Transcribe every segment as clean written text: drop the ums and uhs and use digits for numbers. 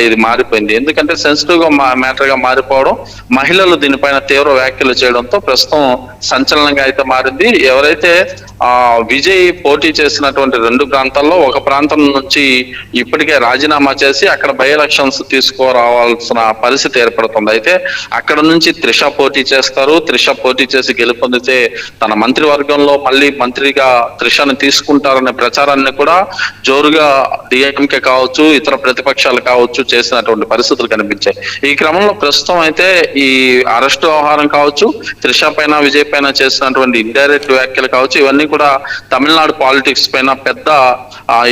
ఇది మారిపోయింది. ఎందుకంటే సెన్సిటివ్ గా మ్యాటర్ గా మారిపోవడం, మహిళలు దీనిపైన తీవ్ర వ్యాఖ్యలు చేయడంతో ప్రస్తుతం సంచలనంగా అయితే మారింది. ఎవరైతే విజయ్ పోటీ చేసినటువంటి 2 ప్రాంతాల్లో ఒక ప్రాంతం నుంచి ఇప్పటికే రాజీనామా చేసి అక్కడ బై ఎలక్షన్స్ తీసుకురావాల్సిన పరిస్థితి ఏర్పడుతుంది. అయితే అక్కడ నుంచి త్రిష పోటీ చేస్తారు. త్రిష పోటీ చేసి గెలుపొందితే తన మంత్రివర్గంలో మళ్ళీ మంత్రిగా త్రిషను తీసుకుంటారనే ప్రచారాన్ని కూడా జోరుగా డిఎంకే కావచ్చు, ఇతర ప్రతిపక్షాలు కావచ్చు చేసినటువంటి పరిస్థితులు కనిపించాయి. ఈ క్రమంలో ప్రస్తుతం అయితే ఈ అరెస్టు వ్యవహారం కావచ్చు, త్రిష పైన విజయ్ పైన చేసినటువంటి ఇండైరెక్ట్ వ్యాఖ్యలు కావచ్చు, ఇవన్నీ కూడా తమిళనాడు పాలిటిక్స్ పైన పెద్ద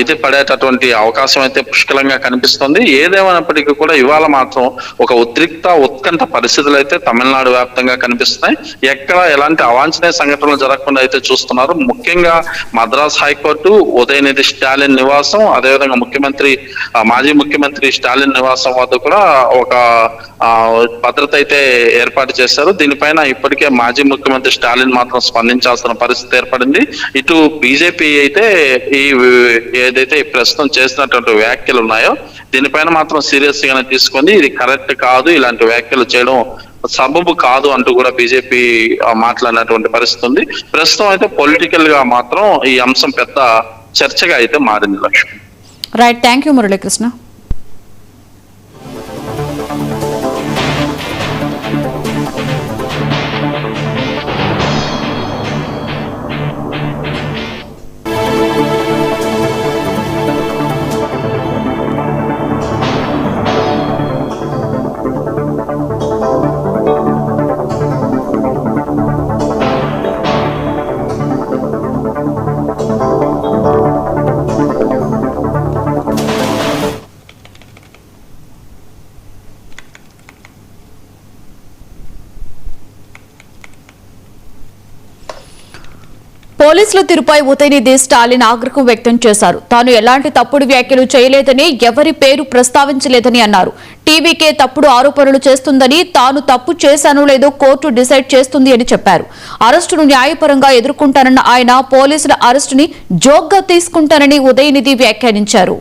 ఇది పడేటటువంటి అవకాశం అయితే పుష్కలంగా కనిపిస్తుంది. ఏదేమైనప్పటికీ కూడా ఇవాళ మాత్రం ఒక ఉత్కంఠ పరిస్థితులు అయితే తమిళనాడు వ్యాప్తంగా కనిపిస్తున్నాయి. ఎక్కడ ఎలాంటి అవాంఛనీయ సంఘటనలు జరగకుండా అయితే చూస్తున్నారు. ముఖ్యంగా మద్రాస్ హైకోర్టు, ఉదయనిధి స్టాలిన్ నివాసం, అదేవిధంగా మాజీ ముఖ్యమంత్రి స్టాలిన్ నివాసం వద్ద కూడా ఒక భద్రత అయితే ఏర్పాటు చేశారు. దీనిపైన ఇప్పటికే మాజీ ముఖ్యమంత్రి స్టాలిన్ మాత్రం స్పందించాల్సిన పరిస్థితి ఏర్పడింది. ఇటు బీజేపీ అయితే ఏదైతే ప్రస్తుతం చేసినటువంటి వ్యాఖ్యలు ఉన్నాయో దీనిపైన మాత్రం సీరియస్ గానే తీసుకొని ఇది కరెక్ట్ కాదు, ఇలాంటి వ్యాఖ్యలు చేయడం సబబు కాదు అంటూ కూడా బీజేపీ మాట్లాడినటువంటి పరిస్థితి ఉంది. ప్రస్తుతం అయితే పొలిటికల్ గా మాత్రం ఈ అంశం పెద్ద చర్చగా అయితే మారింది. Lakshmi. Right, thank you Muralikrishna. పోలీసుల తీరుపై ఉదయనిధి స్టాలిన్ ఆగ్రహం వ్యక్తం చేశారు. తాను ఎలాంటి తప్పుడు వ్యాఖ్యలు చేయలేదని, ఎవరి పేరు ప్రస్తావించలేదని అన్నారు. టీవీకే తప్పుడు ఆరోపణలు చేస్తుందని, తాను తప్పు చేశానో లేదో కోర్టు డిసైడ్ చేస్తుంది అని చెప్పారు. అరెస్టును న్యాయపరంగా ఎదుర్కొంటానన్న ఆయన పోలీసుల అరెస్టుని జోక్గా తీసుకుంటానని ఉదయనిధి వ్యాఖ్యానించారు.